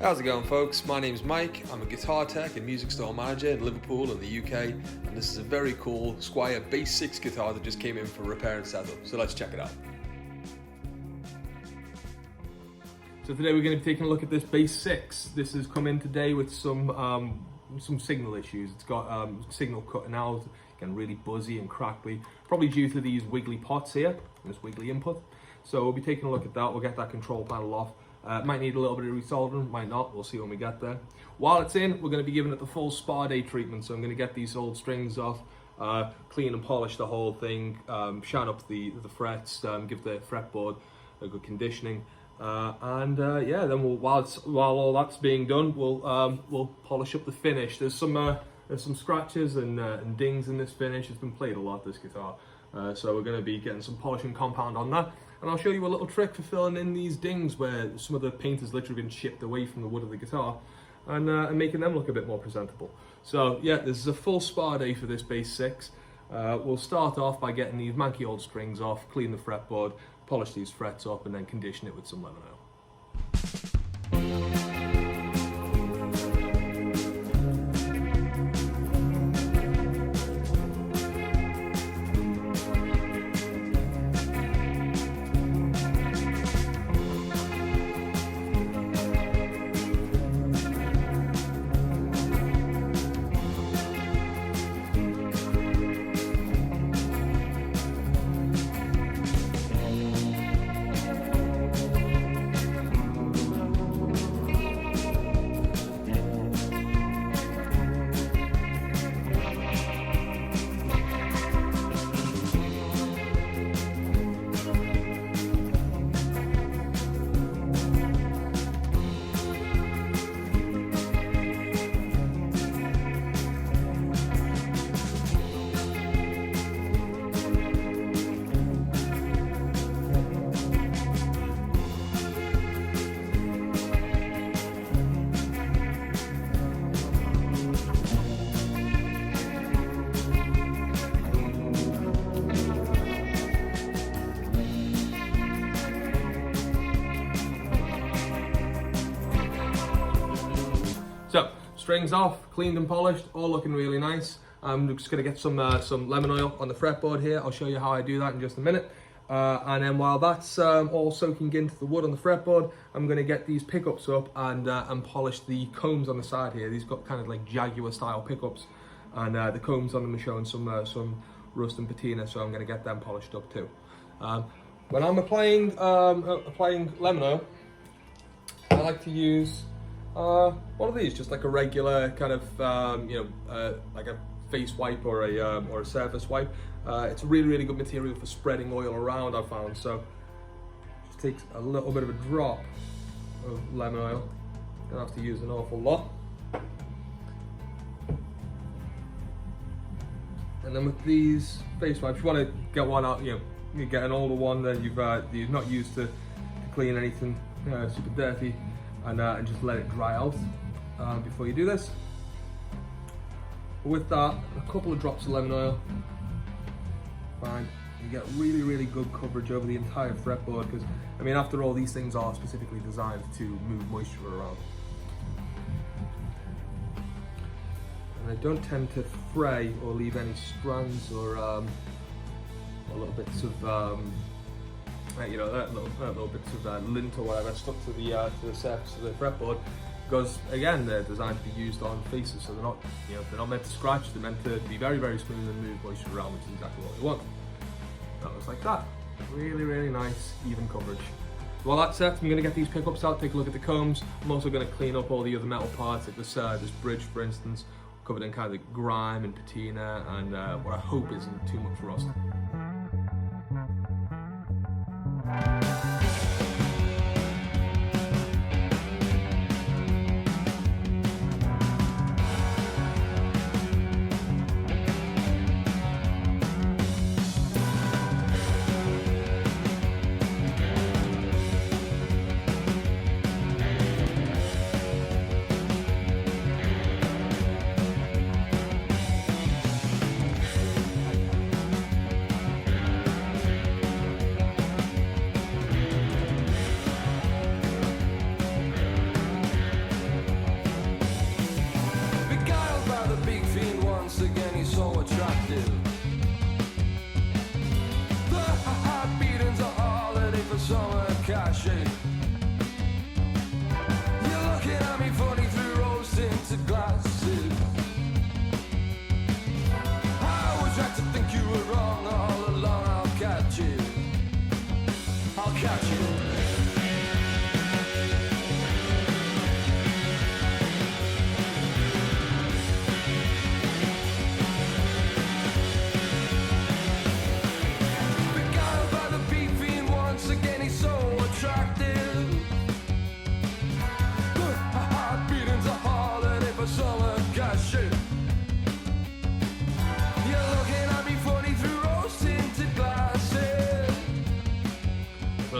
How's it going, folks? My name's Mike. I'm a guitar tech and music store manager in Liverpool in the UK, and this is a very cool Squier Bass 6 guitar that just came in for repair and setup, so let's check it out. So today we're going to be taking a look at this Bass 6. This has come in today with some signal issues. It's got signal cutting out, getting really buzzy and crackly, probably due to these wiggly pots here, this wiggly input. So we'll be taking a look at that. We'll get that control panel off. Might need a little bit of resoldering, might not, we'll see when we get there. While it's in, we're going to be giving it the full spa day treatment, so I'm going to get these old strings off, clean and polish the whole thing, shine up the frets, give the fretboard a good conditioning, yeah, then while all that's being done, we'll polish up the finish. There's some scratches and dings in this finish. It's been played a lot, this guitar, so we're going to be getting some polishing compound on that. And I'll show you a little trick for filling in these dings where some of the paint has literally been chipped away from the wood of the guitar, and making them look a bit more presentable. So yeah, this is a full spa day for this Bass 6. We'll start off by getting these manky old strings off, clean the fretboard, polish these frets up, and then condition it with some lemon oil. So, strings off, cleaned and polished, all looking really nice. I'm just going to get some lemon oil on the fretboard here. I'll show you how I do that in just a minute. And then while that's all soaking into the wood on the fretboard, I'm going to get these pickups up and polish the combs on the side here. These got kind of like Jaguar style pickups, and the combs on them are showing some rust and patina, so I'm going to get them polished up too. When I'm applying lemon oil, I like to use one of these, just like a regular kind of like a face wipe or a surface wipe. It's a really good material for spreading oil around, I've found. So just takes a little bit of a drop of lemon oil. Don't have to use an awful lot. And then with these face wipes, you want to get one out. You get an older one that you've not used to clean anything super dirty. And just let it dry out before you do this. With that, a couple of drops of lemon oil, fine. You get really good coverage over the entire fretboard, because I mean, after all, these things are specifically designed to move moisture around. And I don't tend to fray or leave any strands or little bits of little bits of lint or whatever stuck to the surface of the fretboard, because again, they're designed to be used on faces, so they're not meant to scratch. They're meant to be very smooth and move moisture around, which is exactly what we want. That looks like that. Really nice, even coverage. While that's set, I'm going to get these pickups out, take a look at the combs. I'm also going to clean up all the other metal parts, like this bridge, for instance, covered in kind of grime and patina, and what I hope isn't too much rust.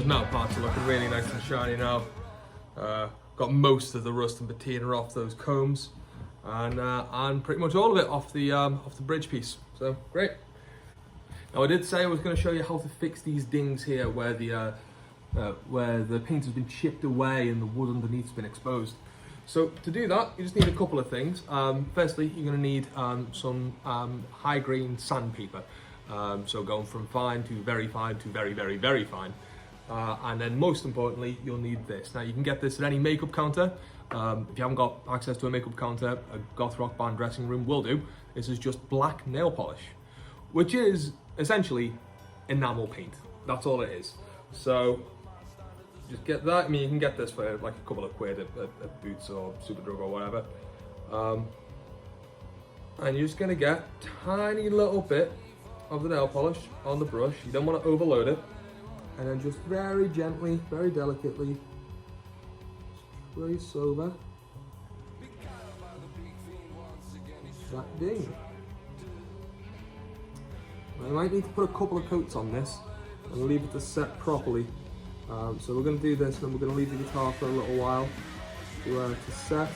those metal parts are looking really nice and shiny now. Got most of the rust and patina off those combs, and pretty much all of it off the bridge piece. So great. Now I did say I was going to show you how to fix these dings here where the paint has been chipped away and the wood underneath has been exposed. So to do that, you just need a couple of things. Firstly, you're going to need some high grain sandpaper. So going from fine to very fine to very, very, very fine. And then most importantly, you'll need this. Now you can get this at any makeup counter. If you haven't got access to a makeup counter, a goth rock band dressing room will do. This is just black nail polish, which is essentially enamel paint. That's all it is. So just get that. I mean, you can get this for like a couple of quid at Boots or Superdrug or whatever. And you're just gonna get a tiny little bit of the nail polish on the brush. You don't want to overload it. And then just very gently, very delicately trace over that ding. I might need to put a couple of coats on this and leave it to set properly. So we're going to do this, and then we're going to leave the guitar for a little while to set.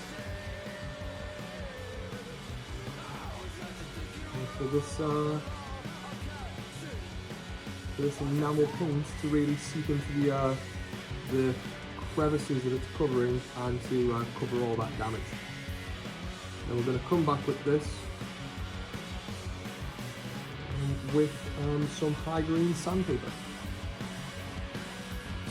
And for this enamel paint to really seep into the crevices that it's covering and to cover all that damage. And we're going to come back with this with some high green sandpaper.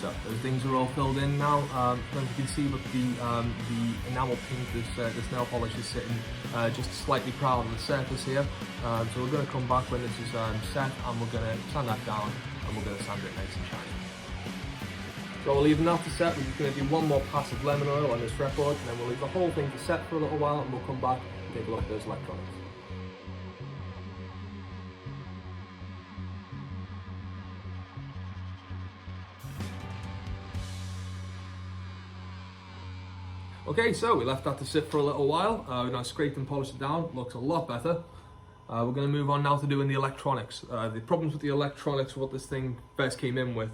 So those things are all filled in now. As you can see, with the enamel paint, this nail polish is sitting just slightly proud on the surface here. So we're going to come back when this is set, and we're going to sand that down, and we're going to sand it nice and shiny. So we're leaving that to set. We're just going to do one more pass of lemon oil on this fretboard, and then we'll leave the whole thing to set for a little while, and we'll come back and take a look at those electronics. Okay, so we left that to sit for a little while. We've now scraped and polished it down. Looks a lot better. We're going to move on now to doing the electronics. The problems with the electronics, what this thing first came in with.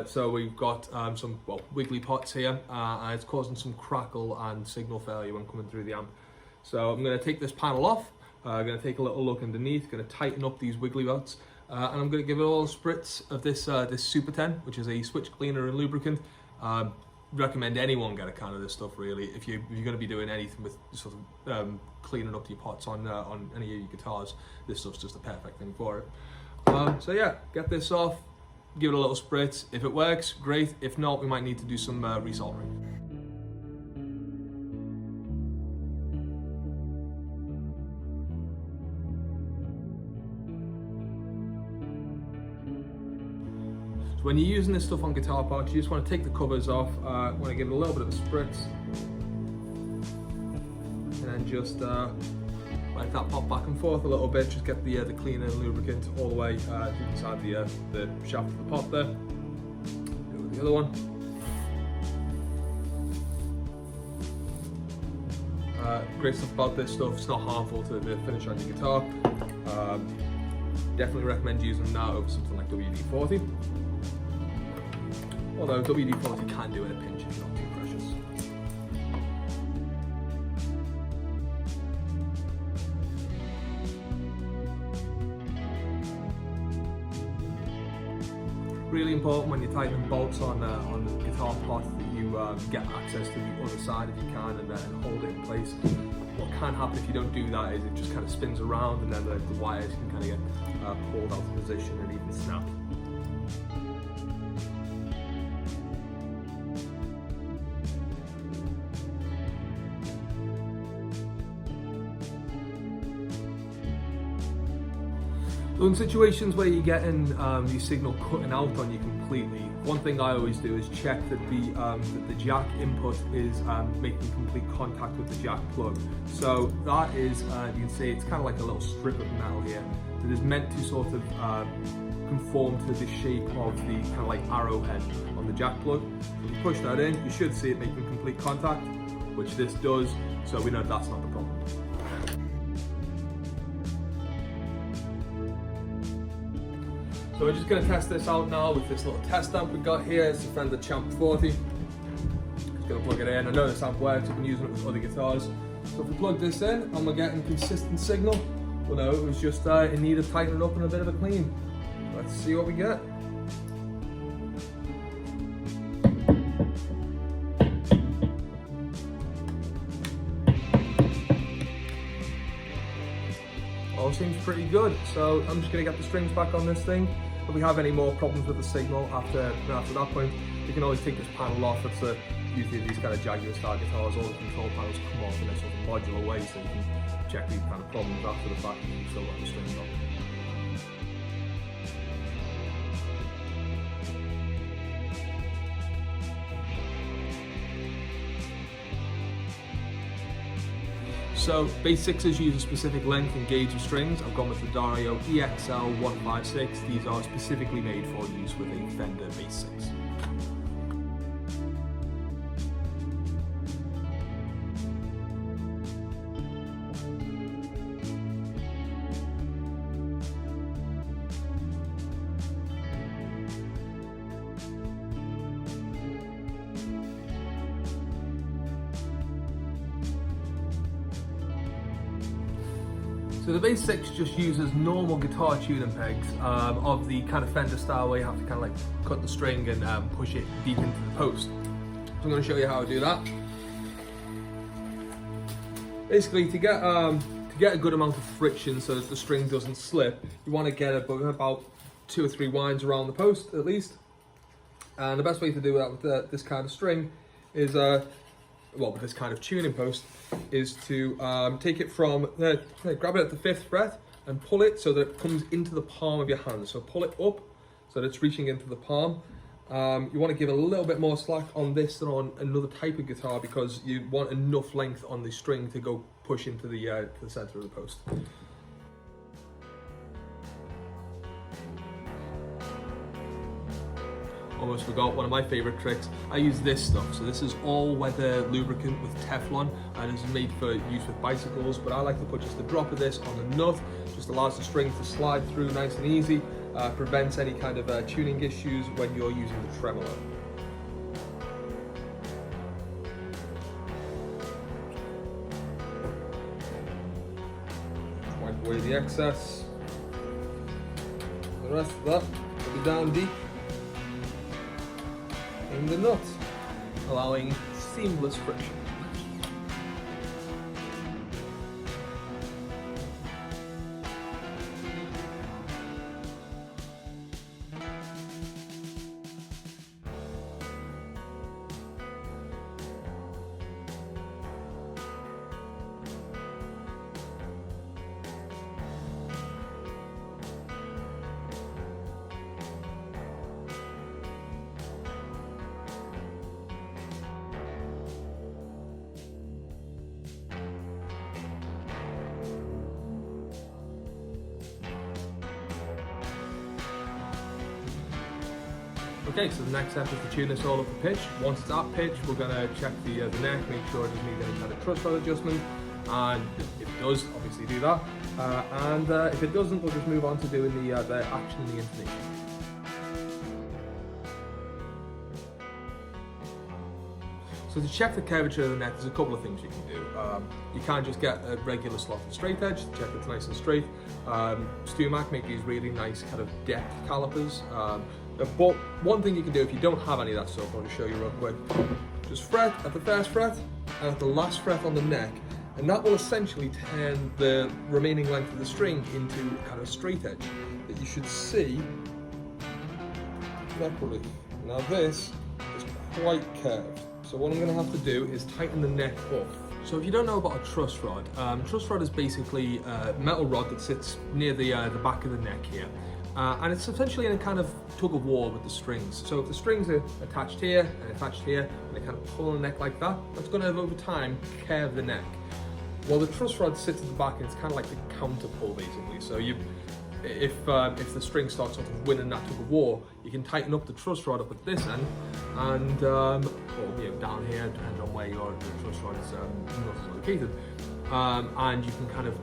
So we've got some wiggly pots here, and it's causing some crackle and signal failure when coming through the amp. So I'm going to take this panel off. I'm going to take a little look underneath. Going to tighten up these wiggly pots, and I'm going to give it all a spritz of this this Super 10, which is a switch cleaner and lubricant. Recommend anyone get a can of this stuff, really, if you're going to be doing anything with sort of cleaning up your pots on any of your guitars. This stuff's just the perfect thing for it. So yeah, get this off, give it a little spritz. If it works, great. If not, we might need to do some resoldering. So when you're using this stuff on guitar parts, you just want to take the covers off. Want to give it a little bit of a spritz, and then just let that pop back and forth a little bit. Just get the cleaner and lubricant all the way inside the shaft of the pot there. Do it with the other one. Great stuff about this stuff. It's not harmful to the finish on your guitar. Definitely recommend using that over something like WD-40. Although WD-40 can do it a pinch, it's not too precious. Really important when you're tightening bolts on the guitar pot that you get access to the other side if you can, and hold it in place. What can happen if you don't do that is it just kind of spins around, and then the wires can kind of get pulled out of position and even snap. So in situations where you're getting your signal cutting out on you completely, one thing I always do is check that the jack input is making complete contact with the jack plug. So that is, you can see it's kind of like a little strip of metal here that is meant to sort of conform to the shape of the kind of like arrowhead on the jack plug. If you push that in, you should see it making complete contact, which this does, so we know that's not the problem. So we're just going to test this out now with this little test amp we got here. It's the Fender Champ 40. Just going to plug it in. I know this amp works, I've been using it with other guitars. So if we plug this in and we're getting consistent signal, well no, it was just in need of tightening up and a bit of a clean. Let's see what we get. All seems pretty good, so I'm just going to get the strings back on this thing. If we have any more problems with the signal after that point, you can always take this panel off. It's usually these kind of Jaguar style guitars, all the control panels come off in a sort of modular way, so you can check these kind of problems after the fact and you still got the strings on. So bass 6s use a specific length and gauge of strings. I've gone with the Dario EXL 156. These are specifically made for use with a Fender bass 6. So the bass 6 just uses normal guitar tuning pegs of the kind of Fender style where you have to kind of like cut the string and push it deep into the post. So I'm going to show you how I do that. Basically, to get a good amount of friction so that the string doesn't slip, you want to get about 2 or 3 winds around the post at least. And the best way to do that with this kind of string is with this kind of tuning post, is to take it from, grab it at the 5th fret and pull it so that it comes into the palm of your hand. So pull it up so that it's reaching into the palm. You want to give a little bit more slack on this than on another type of guitar because you want enough length on the string to go push into the center of the post. Almost forgot one of my favorite tricks. I use this stuff. So this is all-weather lubricant with Teflon, and it's made for use with bicycles, but I like to put just a drop of this on the nut. Just allows the string to slide through nice and easy, prevents any kind of tuning issues when you're using the tremolo. Wipe away the excess. The rest of that will be down deep in the nut, allowing seamless friction. Okay, so the next step is to tune this all up to pitch. Once it's at pitch, we're going to check the neck, make sure it doesn't need any kind of truss rod adjustment, and if it does, obviously do that. If it doesn't, we'll just move on to doing the action and the intonation. So to check the curvature of the neck, there's a couple of things you can do. You can't just get a regular slot and straight edge to check it's nice and straight. StewMac make these really nice kind of depth calipers. But one thing you can do if you don't have any of that stuff, I'll just show you real quick. Just fret at the first fret and at the last fret on the neck, and that will essentially turn the remaining length of the string into kind of straight edge that you should see neck relief. Now this is quite curved, so what I'm going to have to do is tighten the neck up. So if you don't know about a truss rod is basically a metal rod that sits near the back of the neck here. And it's essentially in a kind of tug of war with the strings. So if the strings are attached here and attached here, and they kind of pull on the neck like that, that's going to over time curve the neck. Well, the truss rod sits at the back and it's kind of like the counter pull basically. So if the string starts sort of winning that tug of war, you can tighten up the truss rod up at this end, and or down here, depending on where your truss rod is located, and you can kind of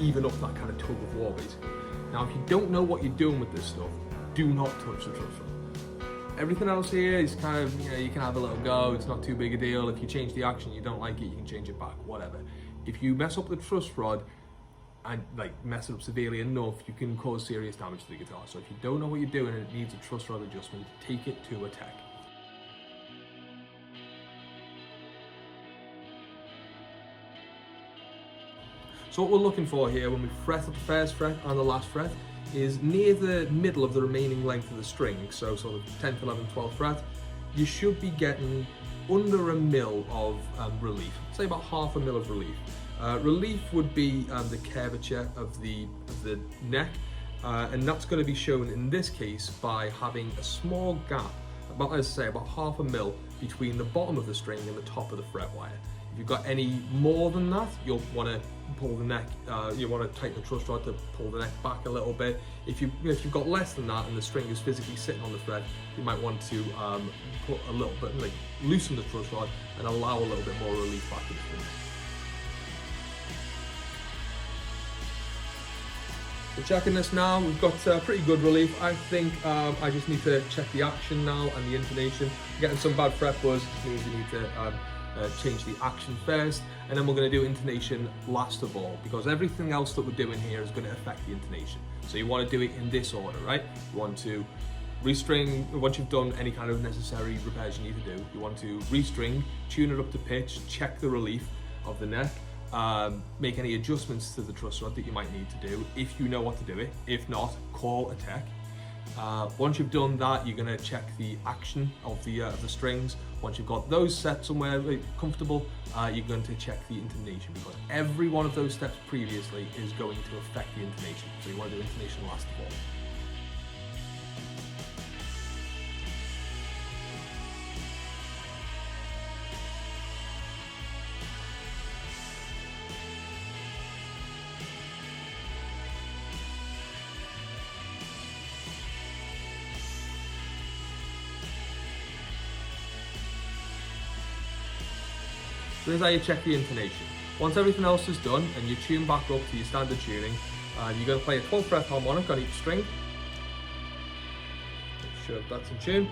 even up that kind of tug of war basically. Now, if you don't know what you're doing with this stuff, do not touch the truss rod. Everything else here is kind of, you can have a little go, it's not too big a deal. If you change the action, you don't like it, you can change it back, whatever. If you mess up the truss rod and mess it up severely enough, you can cause serious damage to the guitar. So if you don't know what you're doing and it needs a truss rod adjustment, take it to a tech. So what we're looking for here when we fret up the first fret and the last fret is near the middle of the remaining length of the string, so sort of 10th, 11th, 12th fret, you should be getting under a mil of relief, say about half a mil of relief. Relief would be the curvature of the neck, and that's going to be shown in this case by having a small gap, about, as I say, about half a mil between the bottom of the string and the top of the fret wire. If you've got any more than that, you'll want to pull the neck, you want to tighten the truss rod to pull the neck back a little bit. If you've got less than that and the string is physically sitting on the fret, you might want to put a little bit, loosen the truss rod and allow a little bit more relief back to the string. We're checking this now, we've got pretty good relief. I think I just need to check the action now and the intonation. Getting some bad fret buzz, just means you need to change the action first, and then we're going to do intonation last of all, because everything else that we're doing here is going to affect the intonation. So you want to do it in this order, right? You want to restring, once you've done any kind of necessary repairs you need to do, you want to restring, tune it up to pitch, check the relief of the neck, make any adjustments to the truss rod that you might need to do if you know what to do it. If not, call a tech. Once you've done that, you're going to check the action of the strings. Once you've got those set somewhere comfortable, you're going to check the intonation, because every one of those steps previously is going to affect the intonation. So you want to do intonation last of all. So this is how you check the intonation. Once everything else is done and you tune back up to your standard tuning, you're going to play a 12th fret harmonic on each string. Make sure that's in tune.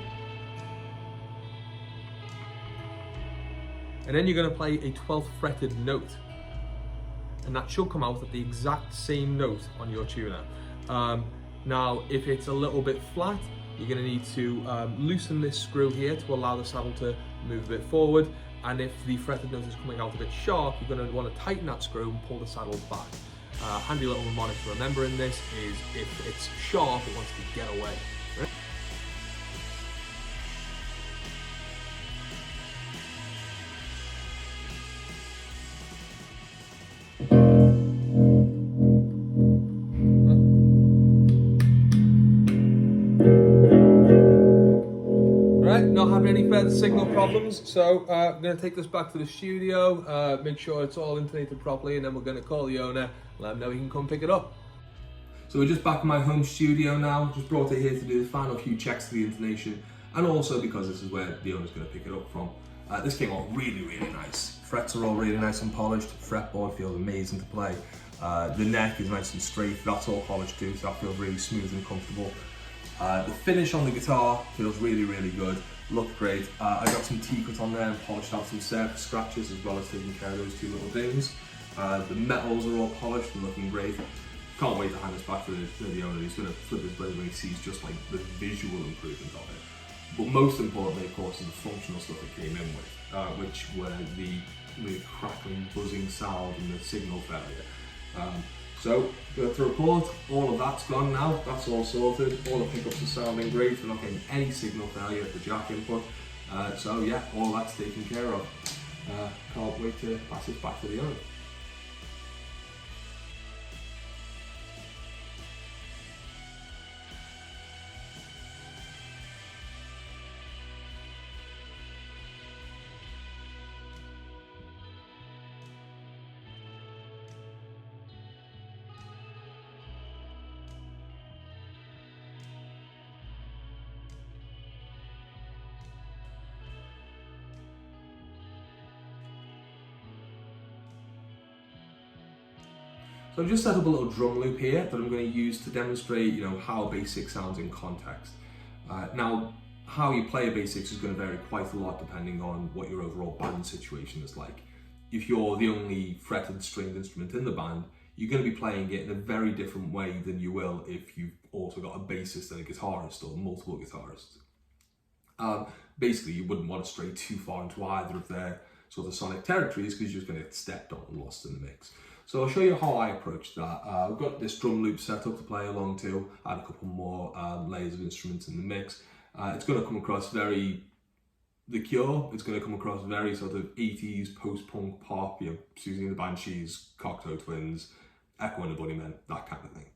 And then you're going to play a 12th fretted note. And that should come out at the exact same note on your tuner. Now, if it's a little bit flat, you're going to need to loosen this screw here to allow the saddle to move a bit forward. And if the fretted note is coming out a bit sharp, you're going to want to tighten that screw and pull the saddle back. Handy little mnemonic to remember in this is if it's sharp, it wants to get away. Right? Not having any further signal problems, so I'm going to take this back to the studio, make sure it's all intonated properly, and then we're going to call the owner, let him know he can come pick it up. So we're just back in my home studio now, just brought it here to do the final few checks to the intonation, and also because this is where the owner's going to pick it up from. This came out really, really nice. Frets are all really nice and polished, fretboard feels amazing to play. The neck is nice and straight, that's all polished too, so that feels really smooth and comfortable. The finish on the guitar feels really, really good. Looked great. I got some T-cut on there and polished out some surface scratches, as well as taking care of those two little things. The metals are all polished and looking great. Can't wait to hand this back to the owner. He's going to flip his blade when he sees just like the visual improvement of it. But most importantly, of course, is the functional stuff it came in with, which were the crackling, buzzing sound and the signal failure. So, go to report, all of that's gone now, that's all sorted, all the pickups are sounding great, we're not getting any signal failure at the jack input, so yeah, all that's taken care of. Can't wait to pass it back to the owner. So I've just set up a little drum loop here that I'm going to use to demonstrate, how a bass 6 sounds in context. Now, how you play a bass 6 is going to vary quite a lot depending on what your overall band situation is like. If you're the only fretted stringed instrument in the band, you're going to be playing it in a very different way than you will if you've also got a bassist and a guitarist or multiple guitarists. Basically, you wouldn't want to stray too far into either of their sort of sonic territories because you're just going to get stepped on and lost in the mix. So I'll show you how I approach that. I've got this drum loop set up to play along to, add a couple more layers of instruments in the mix. It's going to come across very The Cure. It's going to come across very sort of 80s post-punk pop, Susie and the Banshees, Cocteau Twins, Echo and the Bunnymen, that kind of thing.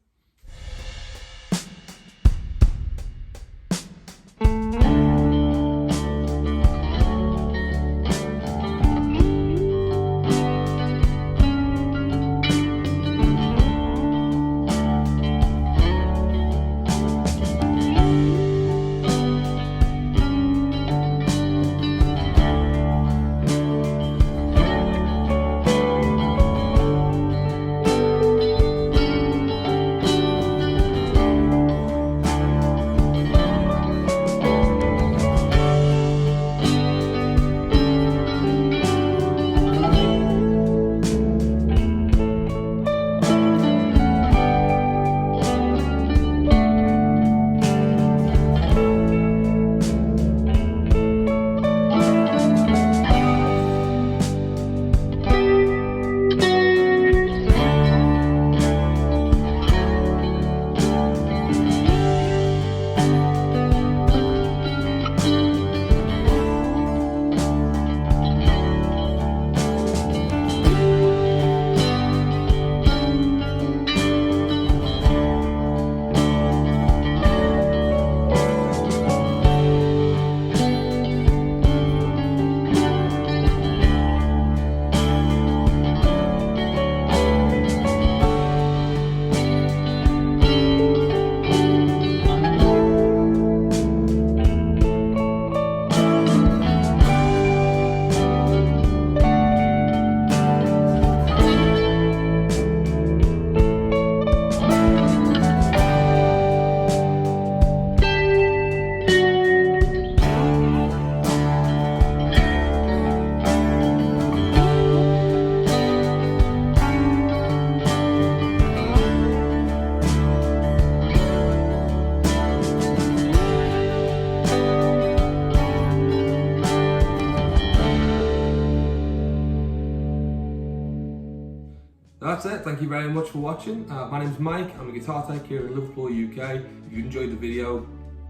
That's it, thank you very much for watching. My name's Mike, I'm a guitar tech here in Liverpool, UK. If you enjoyed the video,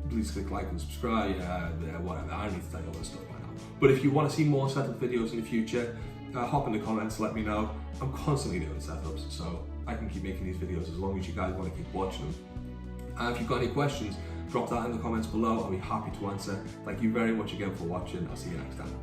please click like and subscribe, whatever, I don't need to tell you all this stuff by now. But if you want to see more setup videos in the future, hop in the comments, let me know. I'm constantly doing setups, so I can keep making these videos as long as you guys want to keep watching them. If you've got any questions, drop that in the comments below, I'll be happy to answer. Thank you very much again for watching, I'll see you next time.